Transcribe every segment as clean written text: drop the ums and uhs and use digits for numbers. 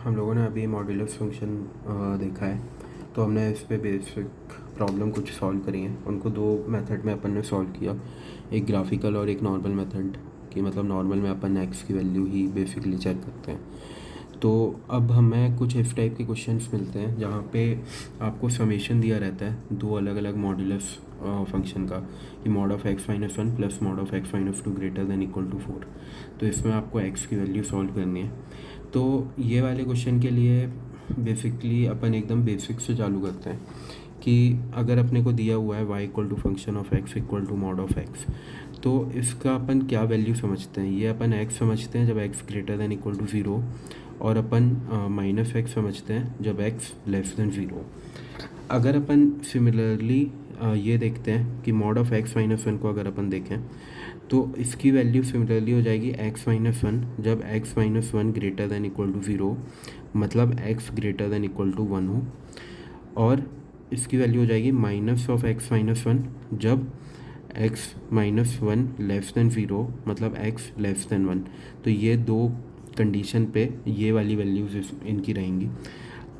हम लोगों ने अभी मॉड्यूलस फंक्शन देखा है। तो हमने इस पे बेसिक प्रॉब्लम कुछ सॉल्व करी हैं। उनको दो मेथड में अपन ने सॉल्व किया, एक ग्राफिकल और एक नॉर्मल मेथड। कि मतलब नॉर्मल में अपन एक्स की वैल्यू ही बेसिकली चेक करते हैं। तो अब हमें कुछ इस टाइप के क्वेश्चंस मिलते हैं जहाँ पे आपको समेशन दिया रहता है दो अलग अलग मॉड्यूलस फंक्शन का, कि mod of x minus one plus mod of x minus two greater than equal to 4। तो इसमें आपको एक्स की वैल्यू सॉल्व करनी है। तो ये वाले क्वेश्चन के लिए बेसिकली अपन एकदम बेसिक से चालू करते हैं कि अगर अपने को दिया हुआ है y equal to function of x equal to mod of x, तो इसका अपन क्या वैल्यू समझते हैं। ये अपन x समझते हैं जब x greater than equal to 0, और अपन माइनस x समझते हैं जब x लेस देन 0। अगर अपन सिमिलरली ये देखते हैं कि mod of x minus one को अगर अपन देखें तो इसकी वैल्यू सिमिलरली हो जाएगी x माइनस वन जब x minus one greater than equal to 0, मतलब x greater than equal to 1 हो। और इसकी वैल्यू हो जाएगी minus of x minus one जब x minus one less than 0, मतलब x लेस देन 1। तो ये दो कंडीशन पे ये वाली वैल्यूज़ इनकी रहेंगी।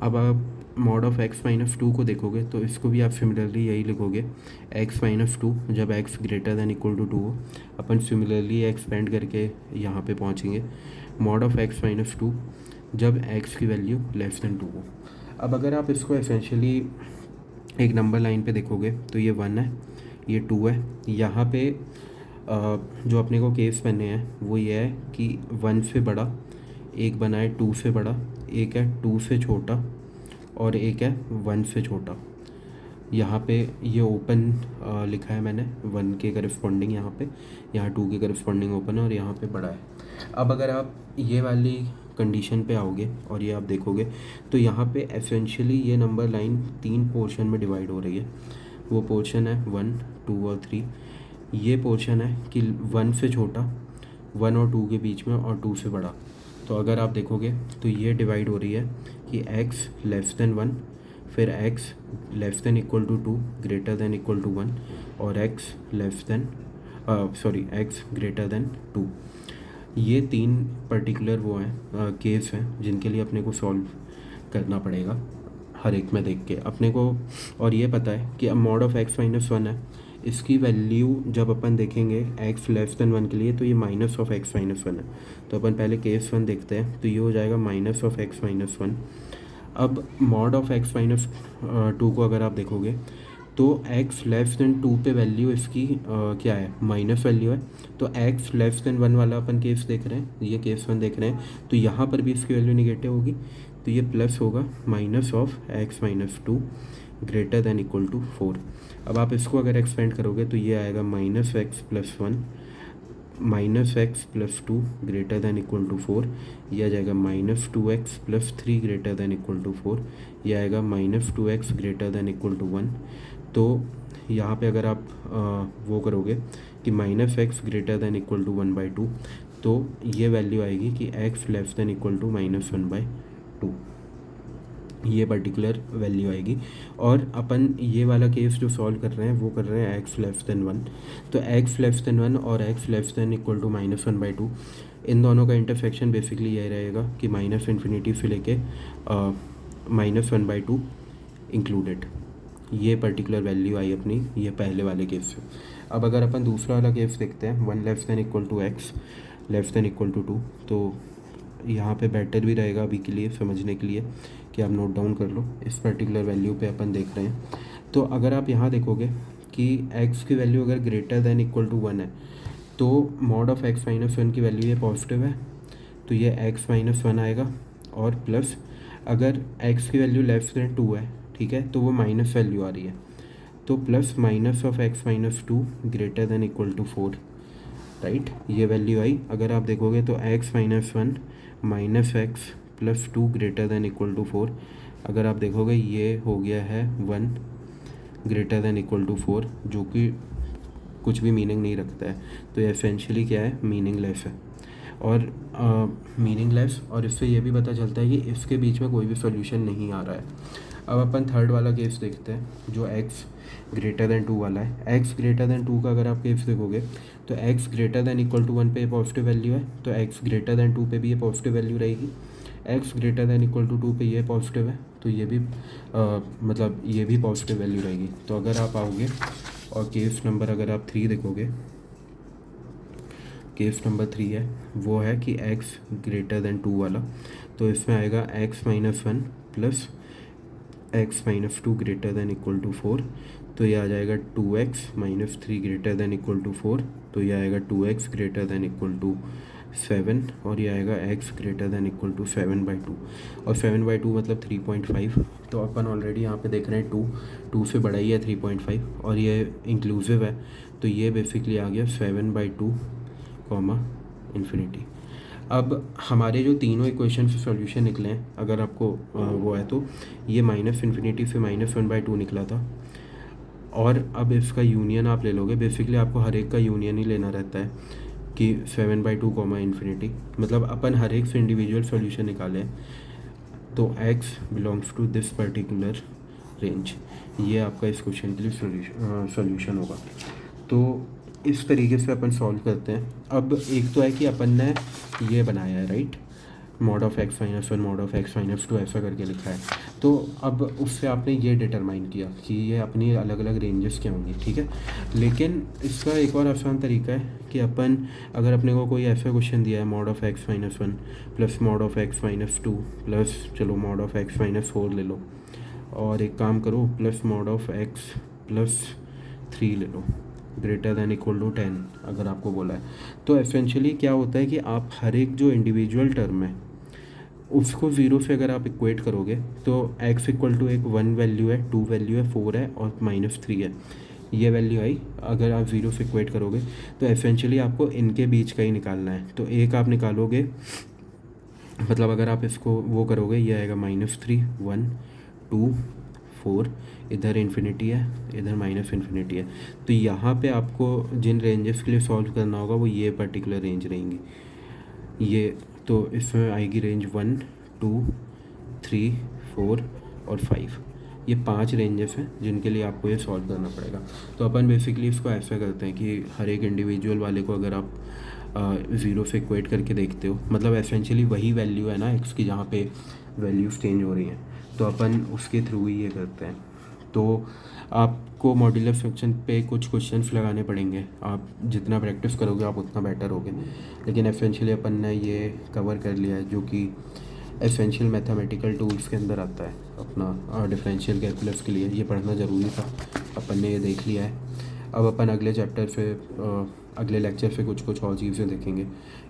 अब आप mod of x minus two को देखोगे तो इसको भी आप सिमिलरली यही लिखोगे, x माइनस टू जब x greater than equal to 2 हो। अपन सिमिलरली एक्सपेंड करके यहाँ पे पहुँचेंगे, mod of x minus two जब x की वैल्यू लेस देन 2 हो। अब अगर आप इसको एसेंशियली एक नंबर लाइन पे देखोगे तो ये 1 है, ये 2 है। यहाँ पे जो अपने को केस बने हैं वो ये है कि 1 से बड़ा एक बना है 2 से बड़ा, एक है 2 से छोटा, और एक है 1 से छोटा। यहाँ पे ये ओपन लिखा है मैंने 1 के करस्पॉन्डिंग, यहाँ 2 के करस्पॉन्डिंग ओपन है, और यहाँ पे बड़ा है। अब अगर आप ये वाली कंडीशन पे आओगे और ये आप देखोगे तो यहाँ पे एसेंशियली ये नंबर लाइन 3 पोर्शन में डिवाइड हो रही है। वो पोर्शन है 1, 2 और 3। ये पोर्शन है कि 1 से छोटा, 1 और 2 के बीच में, और 2 से बड़ा। तो अगर आप देखोगे तो ये डिवाइड हो रही है कि x लेस देन 1, फिर x less than equal to 2 greater than equal to 1, और x less than x greater than 2। ये 3 पर्टिकुलर वो हैं केस हैं जिनके लिए अपने को सॉल्व करना पड़ेगा हर एक में देख के अपने को। और ये पता है कि अब mod of x minus one है, इसकी वैल्यू जब अपन देखेंगे x लेस देन 1 के लिए तो ये minus of x minus one है। तो अपन पहले केस 1 देखते हैं, तो ये हो जाएगा minus of x minus one. अब mod of x minus two को अगर आप देखोगे तो x लेस देन 2 पे वैल्यू इसकी क्या है, माइनस वैल्यू है। तो x लेस देन 1 वाला अपन केस देख रहे हैं, ये केस 1 देख रहे हैं, तो यहाँ पर भी इसकी वैल्यू निगेटिव होगी, तो ये प्लस होगा minus of x minus two greater than equal to 4। अब आप इसको अगर एक्सपेंड करोगे तो ये आएगा minus x plus one minus x plus two greater than equal to 4। ये आ जाएगा minus 2x plus 3 greater than equal to 4। ये आएगा minus 2x greater than equal to 1। तो यहाँ पे अगर आप वो करोगे कि minus x greater than equal to 1/2, तो ये वैल्यू आएगी कि x less than equal to minus 1/2, ये पर्टिकुलर वैल्यू आएगी। और अपन ये वाला केस जो सॉल्व कर रहे हैं वो कर रहे हैं x लेस देन 1। तो x लेस देन 1 और x less than equal to minus 1/2, इन दोनों का इंटरसेक्शन बेसिकली यही रहेगा कि माइनस इन्फिनिटी से लेके माइनस 1/2 इंक्लूडेड। ये पर्टिकुलर वैल्यू आई अपनी ये पहले वाले केस से। अब अगर अपन दूसरा वाला केस देखते हैं, 1 less than equal to x less than equal to 2, तो यहाँ पे बेटर भी रहेगा अभी के लिए समझने के लिए कि आप नोट डाउन कर लो। इस पर्टिकुलर वैल्यू पे अपन देख रहे हैं, तो अगर आप यहाँ देखोगे कि x की वैल्यू अगर ग्रेटर देन इक्वल टू 1 है तो mod of x minus one की वैल्यू ये पॉजिटिव है, तो ये x माइनस वन आएगा। और प्लस अगर x की वैल्यू लेस देन 2 है, ठीक है, तो वो माइनस वैल्यू आ रही है, तो plus minus of x minus two greater than equal to 4, right. ये वैल्यू आई। अगर आप देखोगे तो x minus one minus x plus 2 greater than equal to 4। अगर आप देखोगे ये हो गया है 1 ग्रेटर देन इक्वल टू 4, जो कि कुछ भी मीनिंग नहीं रखता है। तो ये एसेंशियली क्या है, मीनिंगलेस है। और मीनिंगलेस, और इससे ये भी पता चलता है कि इसके बीच में कोई भी सोल्यूशन नहीं आ रहा है। अब अपन थर्ड वाला केस देखते हैं जो x ग्रेटर देन 2 वाला है। x ग्रेटर देन 2 का अगर आप केस देखोगे तो x greater than equal to 1 पे पॉजिटिव वैल्यू है, तो x ग्रेटर देन 2 पे भी ये पॉजिटिव वैल्यू रहेगी। X greater than equal to 2 पे ये पॉजिटिव है, तो ये भी मतलब ये भी पॉजिटिव वैल्यू रहेगी। तो अगर आप आओगे और केस नंबर अगर आप 3 देखोगे, केस नंबर 3 है वो है कि x ग्रेटर दैन 2 वाला, तो इसमें आएगा x-1 plus x-2 greater than equal to 4, तो ये आ जाएगा 2x-3 greater than equal to 4, तो ये आएगा 2x greater than equal to 7, और ये आएगा x greater than equal to 7/2, और 7/2 मतलब 3.5। तो अपन ऑलरेडी यहाँ पे देख रहे हैं 2 से बड़ा ही है 3.5, और ये इंक्लूसिव है, तो ये बेसिकली आ गया 7/2 कॉमा इन्फिनिटी। अब हमारे जो तीनों इक्वेशन से सॉल्यूशन निकले हैं, अगर आपको वो है तो ये -∞ से -1/2 निकला था, और अब इसका यूनियन आप ले लोगे। बेसिकली आपको हर एक का यूनियन ही लेना रहता है कि 7/2 कॉमा इन्फिनिटी, मतलब अपन हर एक से इंडिविजुअल सॉल्यूशन निकाले हैं, तो x belongs to this particular range, ये आपका इस क्वेश्चन के लिए सॉल्यूशन होगा। तो इस तरीके से अपन सॉल्व करते हैं। अब एक तो है कि अपन ने ये बनाया है, right, mod of x-1 mod of x-2 ऐसा करके लिखा है, तो अब उससे आपने ये डिटरमाइन किया कि ये अपनी अलग अलग रेंजेस क्या होंगी, ठीक है। लेकिन इसका एक और आसान तरीका है कि अपन अगर अपने को कोई ऐसा क्वेश्चन दिया है mod of x-1 plus mod of x-2 plus चलो mod ऑफ x-4 ले लो, और एक काम करो plus mod of x plus 3 ले लो ग्रेटर दैन इक्वल टू 10 अगर आपको बोला है, तो एसेंशियली क्या होता है कि आप हर एक जो इंडिविजुअल टर्म है उसको 0 से अगर आप इक्वेट करोगे तो x इक्वल टू एक 1 वैल्यू है, 2 वैल्यू है, 4 है और -3 है, ये वैल्यू आई। अगर आप 0 से इक्वेट करोगे तो एसेंशियली आपको इनके बीच का ही निकालना है, तो एक आप निकालोगे, मतलब अगर आप इसको वो करोगे ये आएगा -3 1 2 4, इधर इन्फिनिटी है, इधर -∞ है, तो यहाँ पे आपको जिन रेंजेस के लिए सॉल्व करना होगा वो ये पर्टिकुलर रेंज रहेंगी, ये तो इसमें आएगी रेंज 1 2 3 4 और 5, ये 5 रेंजेस हैं जिनके लिए आपको ये सॉल्व करना पड़ेगा। तो अपन बेसिकली इसको ऐसा करते हैं कि हर एक इंडिविजुअल वाले को अगर आप 0 से इक्वेट करके देखते हो, मतलब एसेंशियली वही वैल्यू है ना x की जहाँ पे वैल्यूज़ चेंज हो रही हैं, तो अपन उसके थ्रू ही ये करते हैं। तो आपको मॉड्यूलर फंक्शन पे कुछ क्वेश्चंस लगाने पड़ेंगे, आप जितना प्रैक्टिस करोगे आप उतना बेटर होगे, लेकिन एसेंशियली अपन ने ये कवर कर लिया है जो कि एसेंशियल मैथमेटिकल टूल्स के अंदर आता है अपना डिफरेंशियल कैलकुलस के लिए, ये पढ़ना ज़रूरी था, अपन ने ये देख लिया है। अब अपन अगले चैप्टर से अगले लेक्चर से कुछ और चीज़ें देखेंगे,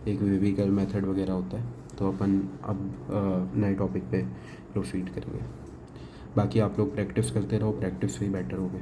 एक वेविकल मेथड वगैरह होता है, तो अपन अब नए टॉपिक पे प्रोसीड करेंगे। बाकी आप लोग प्रैक्टिस करते रहो, प्रैक्टिस से ही बेटर होगे।